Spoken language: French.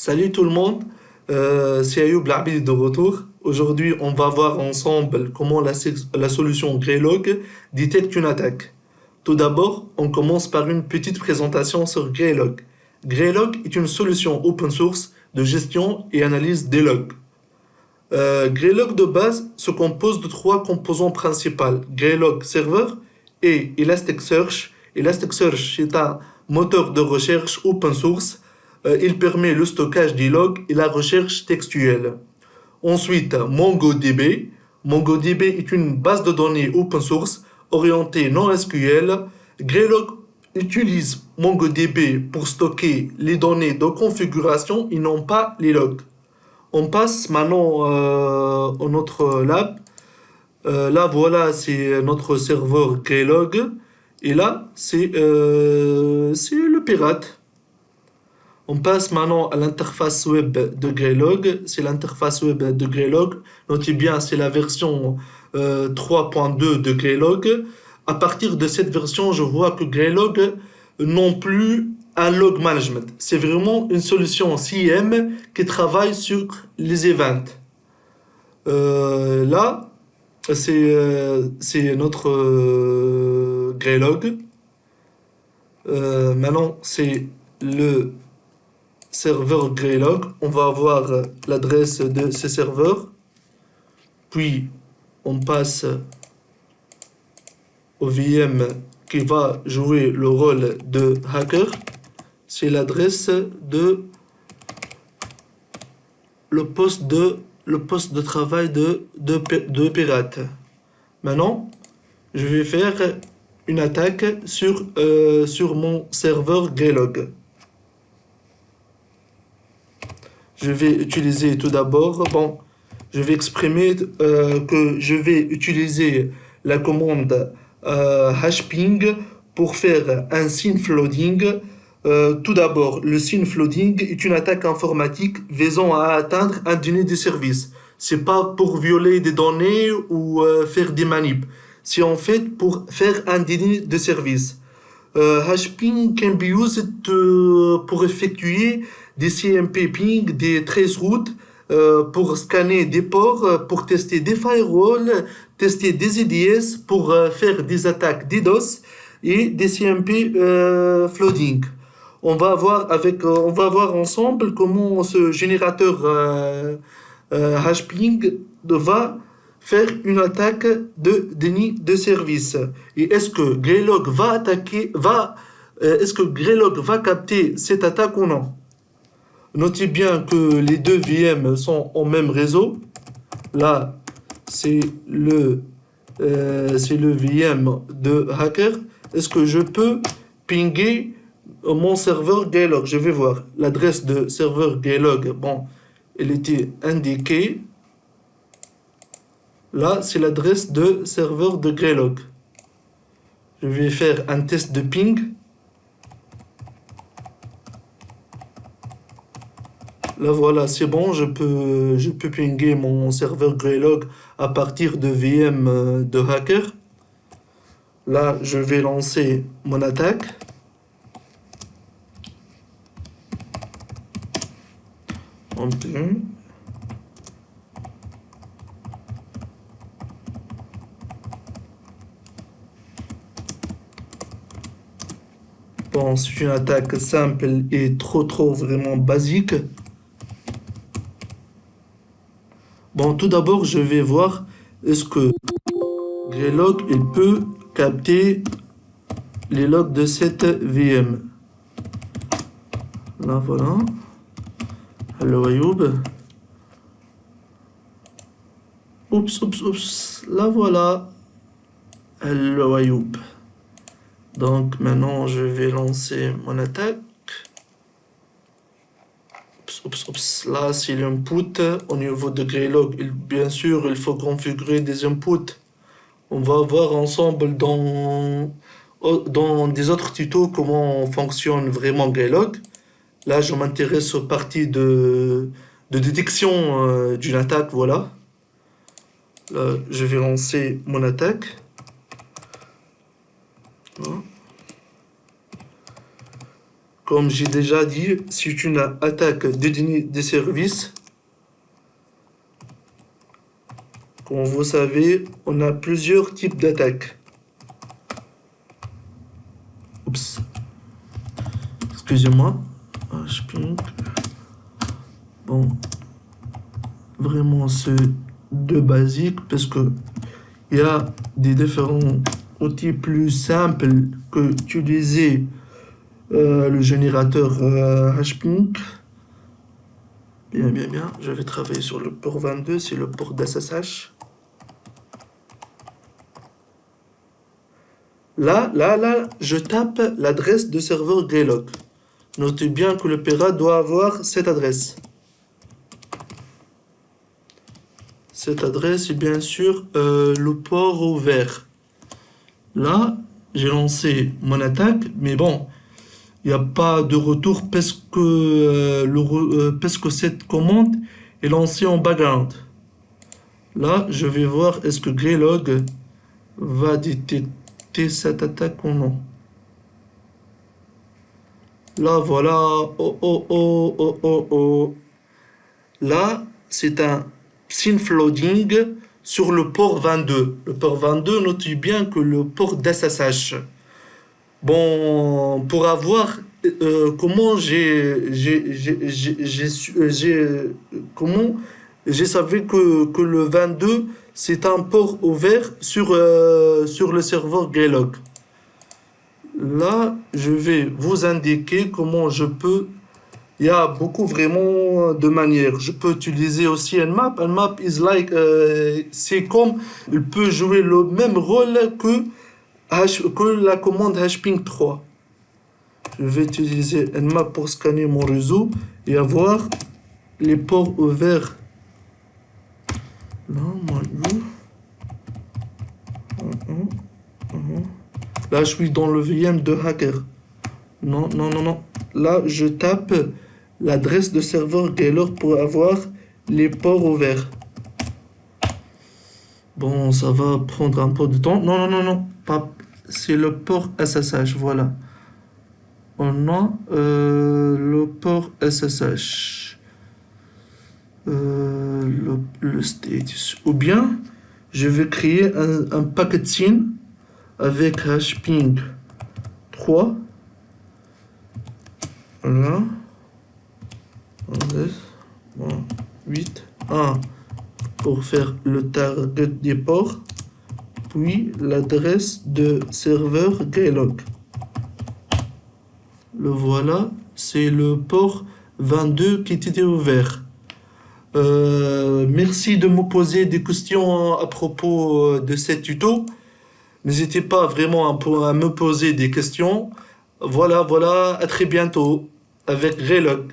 Salut tout le monde, c'est Ayoub Labid de retour. Aujourd'hui, on va voir ensemble comment la solution Greylog détecte une attaque. Tout d'abord, on commence par une petite présentation sur Greylog. Greylog est une solution open source de gestion et analyse des logs. Greylog de base se compose de trois composants principaux, Greylog Server et Elasticsearch. Elasticsearch est un moteur de recherche open source. Il permet le stockage des logs et la recherche textuelle. Ensuite, MongoDB. MongoDB est une base de données open source orientée non SQL. Greylog utilise MongoDB pour stocker les données de configuration et non pas les logs. On passe maintenant au notre lab. Là, voilà, c'est notre serveur Greylog. Et là, c'est le pirate. On passe maintenant à l'interface web de Greylog. C'est l'interface web de Greylog. Notez bien, c'est la version 3.2 de Greylog. À partir de cette version, je vois que Greylog non plus un log management. C'est vraiment une solution CM qui travaille sur les events. Là, c'est notre Greylog. Maintenant, c'est le serveur Greylog. On va avoir l'adresse de ce serveur. Puis, on passe au VM qui va jouer le rôle de hacker. C'est l'adresse de le poste de travail de pirate. Maintenant, je vais faire une attaque sur mon serveur Greylog. Je vais utiliser tout d'abord, je vais exprimer que je vais utiliser la commande hashping pour faire un scene flooding. Tout d'abord, le scene flooding est une attaque informatique visant à atteindre un dîner de service. C'est pas pour violer des données ou faire des manips. C'est en fait pour faire un dîner de service. Hashping can be used pour effectuer des CMP ping, des traceroutes, pour scanner des ports, pour tester des firewalls, tester des EDS, pour faire des attaques DDoS et des CMP flooding. On va voir ensemble comment ce générateur hashping va faire une attaque de déni de service. Et est-ce que Greylog va est-ce que Greylog va capter cette attaque ou non? Notez bien que les deux VM sont au même réseau. Là, c'est le VM de hacker. Est-ce que je peux pinguer mon serveur Greylog? Je vais voir l'adresse de serveur Greylog. Bon, elle était indiquée. Là, c'est l'adresse de serveur de Greylog. Je vais faire un test de ping. Là, voilà, c'est bon, je peux pinguer mon serveur Greylog à partir de VM de hacker. Là, je vais lancer mon attaque. On ping. Bon, c'est une attaque simple et trop vraiment basique. Bon, tout d'abord, je vais voir est-ce que Greylog il peut capter les logs de cette VM. Là, voilà. Hello Ayoub. Oups. Là, voilà. Hello Ayoub. Donc, maintenant, je vais lancer mon attaque. Là, c'est l'input. Au niveau de Greylog, bien sûr, il faut configurer des inputs. On va voir ensemble dans des autres tutos comment fonctionne vraiment Greylog. Là, je m'intéresse aux parties de détection d'une attaque, voilà. Là, je vais lancer mon attaque. Voilà. Comme j'ai déjà dit, c'est une attaque de déni des services. Comme vous savez, on a plusieurs types d'attaques. Oups, excusez-moi. Hashping. Bon, vraiment c'est de basique parce que il y a des différents outils plus simples que utiliser le générateur Hashping. Bien, bien, bien. Je vais travailler sur le port 22, c'est le port d'SSH. Là, je tape l'adresse de serveur Greylog. Notez bien que le pirate doit avoir cette adresse. Cette adresse est bien sûr le port ouvert. Là, j'ai lancé mon attaque, mais bon, il n'y a pas de retour parce que, parce que cette commande est lancée en background. Là, je vais voir est-ce que Greylog va détecter cette attaque ou non. Là, voilà. Oh, oh, oh, oh, oh, oh. Là, c'est un synfloading sur le port 22. Le port 22, notez bien que le port d'SSH. Bon, pour avoir comment comment j'ai savu que le 22 c'est un port ouvert sur le serveur Greylog. Là, je vais vous indiquer comment je peux. Il y a beaucoup vraiment de manières. Je peux utiliser aussi Nmap. Nmap is like, c'est comme, il peut jouer le même rôle que la commande hashping 3. Je vais utiliser Nmap pour scanner mon réseau et avoir les ports ouverts. Là, moi, là, je suis dans le VM de hacker. Non, non, non, non. Là, je tape l'adresse de serveur Greylog pour avoir les ports ouverts. Bon, ça va prendre un peu de temps. Non, non, non, non. Pas... C'est le port SSH, voilà. On a le port SSH. Le status. Ou bien, je vais créer un packet SYN avec hashping 3. Voilà. 8, 1 pour faire le target des ports, puis l'adresse de serveur Greylog. Le voilà, c'est le port 22 qui était ouvert. Merci de me poser des questions à propos de cet tuto. N'hésitez pas vraiment à me poser des questions. Voilà, voilà, à très bientôt avec Greylog.